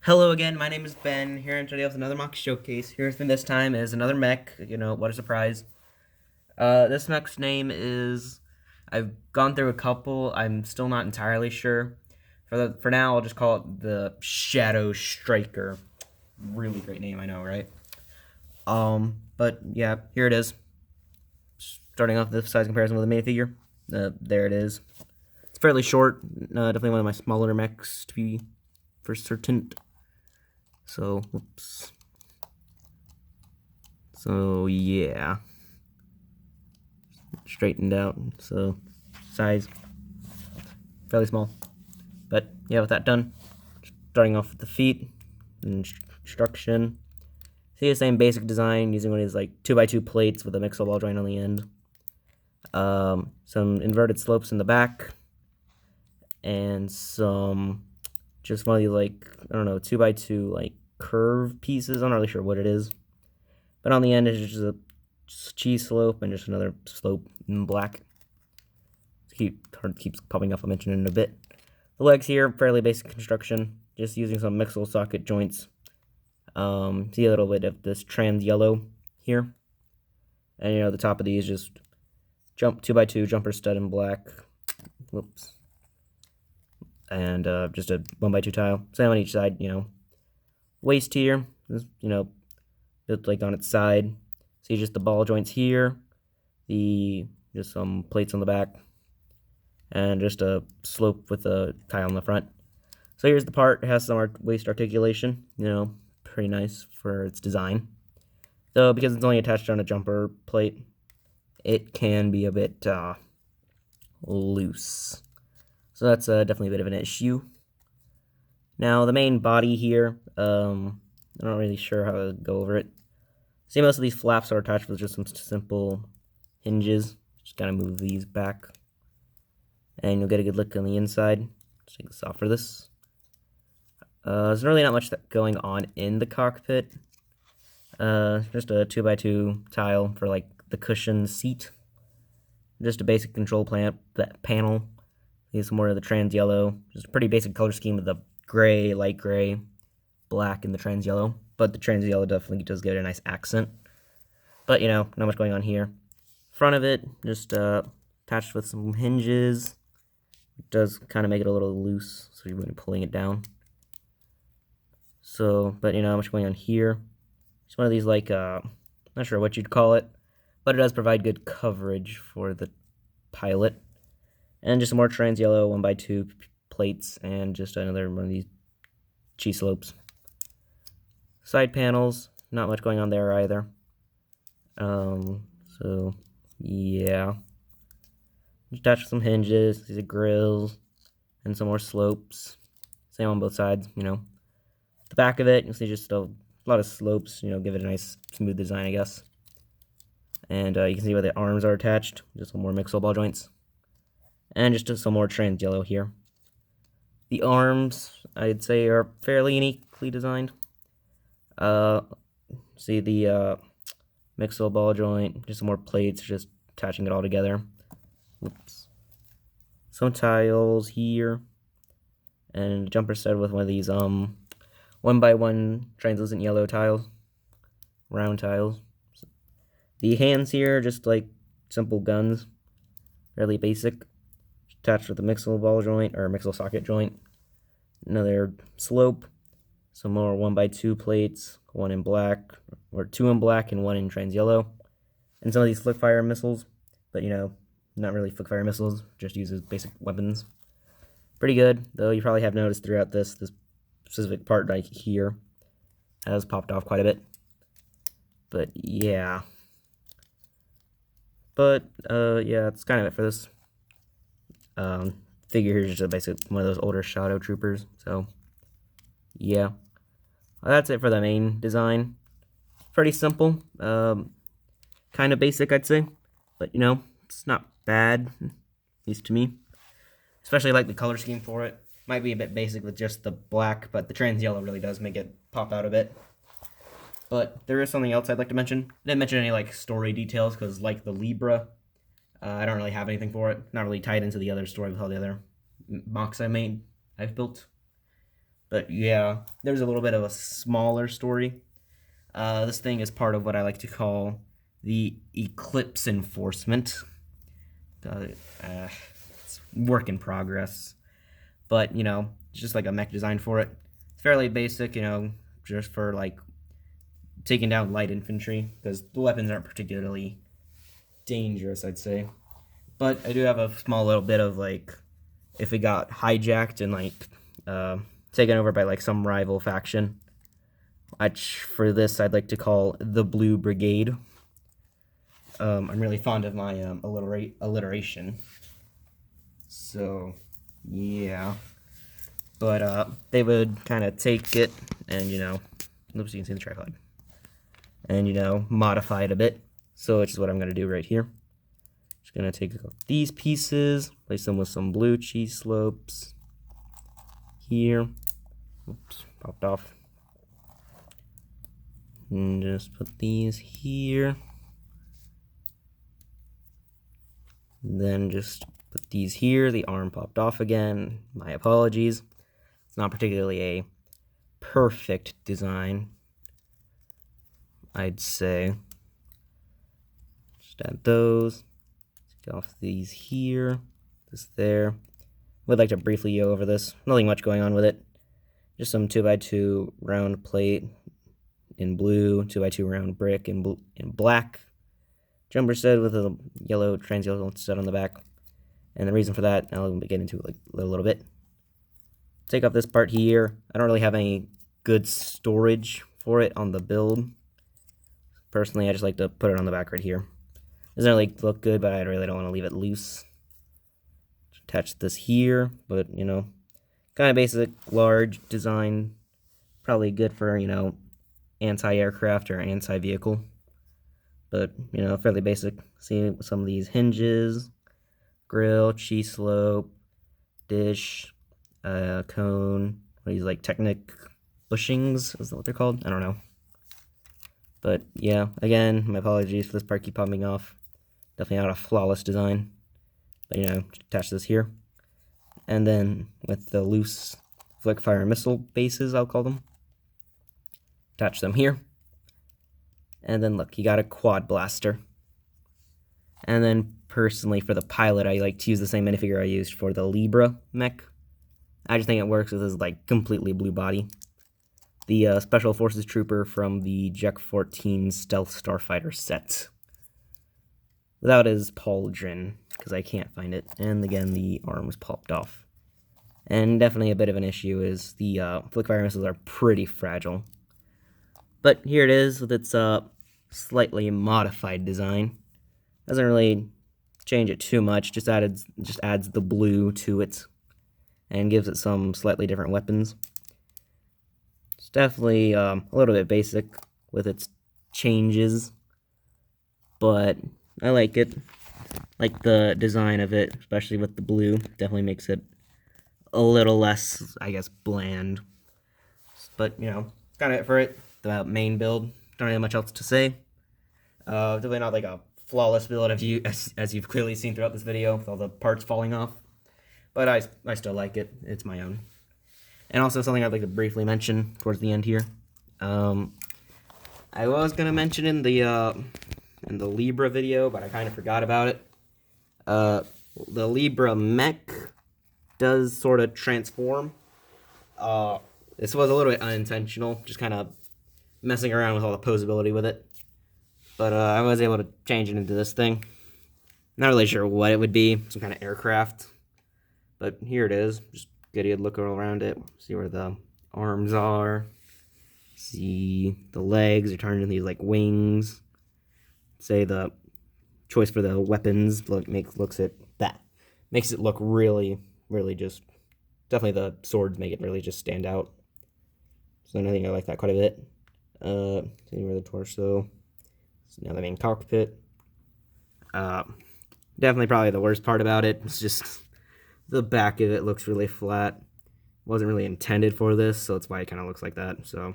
Hello again, my name is Ben, here today with another MOC showcase. Here's been this time is another mech, what a surprise. This mech's name is, I've gone through a couple, I'm still not entirely sure. For now, I'll just call it the Shadow Striker. Really great name, I know, right? But yeah, here it is. Starting off the size comparison with the minifigure. There it is. It's fairly short, definitely one of my smaller mechs to be for certain. So, whoops. So, yeah. Straightened out. So, size. Fairly small. But, yeah, with that done. Starting off with the feet. Construction. See the same basic design using one of these, like, 2x2 plates with a mixel ball joint on the end. Some inverted slopes in the back. And some, just one of these, like, I don't know, 2x2, like, curve pieces. I'm not really sure what it is. But on the end is just a cheese slope and just another slope in black. Keeps popping up, I'll mention it in a bit. The legs here, fairly basic construction, just using some mixel socket joints. See a little bit of this trans yellow here. And the top of these just 2x2 jumper stud in black. Whoops. And just a 1x2 tile. Same on each side, Waist here, built like on its side. See just the ball joints here, just some plates on the back, and just a slope with a tile in the front. So here's the part. It has some waist articulation, pretty nice for its design. Though because it's only attached on a jumper plate, it can be a bit loose. So that's definitely a bit of an issue. Now the main body here, I'm not really sure how to go over it. See, most of these flaps are attached with just some simple hinges. Just gotta move these back. And you'll get a good look on the inside. Just take this off for this. There's really not much going on in the cockpit. Just a 2x2 tile for like the cushion seat. Just a basic control panel. Here's some more of the trans yellow. Just a pretty basic color scheme with the gray, light gray, black, and the trans yellow. But the trans yellow definitely does get a nice accent. But, not much going on here. Front of it, just attached with some hinges. It does kind of make it a little loose, so you're pulling it down. So, but, not much going on here. It's one of these, like, not sure what you'd call it, but it does provide good coverage for the pilot. And just some more trans yellow 1x2 plates, and just another one of these cheese slopes. Side panels, not much going on there either. So, yeah. Attached with some hinges, these are grills, and some more slopes. Same on both sides, The back of it, you'll see just a lot of slopes, give it a nice smooth design, I guess. And you can see where the arms are attached, just some more mixel ball joints. And just some more trans yellow here. The arms, I'd say, are fairly uniquely designed. See the mixel ball joint, just some more plates, just attaching it all together. Oops. Some tiles here, and a jumper stud with one of these 1x1 translucent yellow tiles, round tiles. The hands here, just like simple guns, fairly basic, attached with a mixel ball joint or mixel socket joint. Another slope. Some more 1x2 plates, one in black, or two in black and one in trans yellow. And some of these flick fire missiles, but not really flick fire missiles, just uses basic weapons. Pretty good, though you probably have noticed throughout this specific part right here has popped off quite a bit. But yeah. But yeah, that's kind of it for this. Figure here is just a basic one of those older Shadow Troopers, so yeah. That's it for the main design. Pretty simple, kind of basic, I'd say, but it's not bad, at least to me. Especially like the color scheme for it. Might be a bit basic with just the black, but the trans yellow really does make it pop out a bit. But there is something else I'd like to mention. I didn't mention any like story details because like the Libra, I don't really have anything for it. Not really tied into the other story with all the other MOCs I've built. But yeah, there's a little bit of a smaller story. This thing is part of what I like to call the Eclipse Enforcement. It's work in progress. But, you know, it's just like a mech design for it. It's fairly basic, you know, just for like taking down light infantry, because the weapons aren't particularly dangerous, I'd say. But I do have a small little bit of like, if we got hijacked and like taken over by like some rival faction, which for this I'd like to call the Blue Brigade. I'm really fond of my alliteration. So, yeah. But they would kind of take it and, you know, oops, you can see the tripod. And, you know, modify it a bit. So, which is what I'm going to do right here. Just going to take these pieces, place them with some blue cheese slopes here. Oops, popped off. And just put these here. Then just put these here. The arm popped off again. My apologies. It's not particularly a perfect design, I'd say. Just add those. Get off these here. This there. Would like to briefly go over this. Nothing much going on with it. Just some 2x2 round plate in blue, 2x2 round brick in black. Jumper stud with a yellow trans-yellow stud on the back. And the reason for that, I'll get into it like a little bit. Take off this part here. I don't really have any good storage for it on the build. Personally, I just like to put it on the back right here. Doesn't really look good, but I really don't want to leave it loose. Attach this here, but, you know, kind of basic, large design. Probably good for, you know, anti-aircraft or anti-vehicle. But, you know, fairly basic. See some of these hinges, grill, cheese slope, dish, cone, these like Technic bushings, is that what they're called? I don't know. But yeah, again, my apologies for this part keep popping off. Definitely not a flawless design. But, you know, attach this here. And then with the loose flick fire missile bases, I'll call them. Attach them here. And then look, you got a quad blaster. And then personally for the pilot, I like to use the same minifigure I used for the Libra mech. I just think it works with his like completely blue body. The Special Forces Trooper from the Jek 14 Stealth Starfighter set. Without his pauldron, because I can't find it. And again, the arm was popped off. And definitely a bit of an issue is the flick fire missiles are pretty fragile. But here it is with its slightly modified design. Doesn't really change it too much, just adds the blue to it and gives it some slightly different weapons. It's definitely a little bit basic with its changes, but I like it. Like the design of it, especially with the blue, definitely makes it a little less, I guess, bland. But, you know, kind of it for it. The main build, don't really have much else to say. Definitely not like a flawless build as you've clearly seen throughout this video with all the parts falling off. But I still like it. It's my own. And also something I'd like to briefly mention towards the end here. I was gonna mention in the Libra video, but I kind of forgot about it. The Libra mech does sort of transform. This was a little bit unintentional, just kind of messing around with all the posability with it. But I was able to change it into this thing. Not really sure what it would be, some kind of aircraft. But here it is. Just get a good look around it. See where the arms are. See the legs are turned into these like wings. Say the choice for the weapons makes it look really, really just definitely the swords make it really just stand out. So I think I like that quite a bit. See where the torso. So now the main cockpit. Definitely probably the worst part about it. It's just the back of it looks really flat. Wasn't really intended for this, so that's why it kind of looks like that. So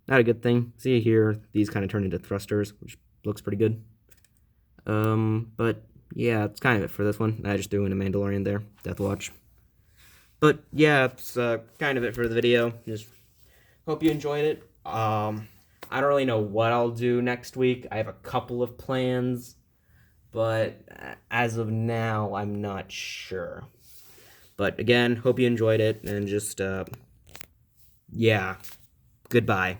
not a good thing. See here, these kind of turn into thrusters, which looks pretty good. But yeah, it's kind of it for this one. I just threw in a Mandalorian there, Death Watch. But yeah, it's kind of it for the video. Just hope you enjoyed it. I don't really know what I'll do next week. I have a couple of plans, but as of now, I'm not sure. But again, hope you enjoyed it, and just, yeah, goodbye.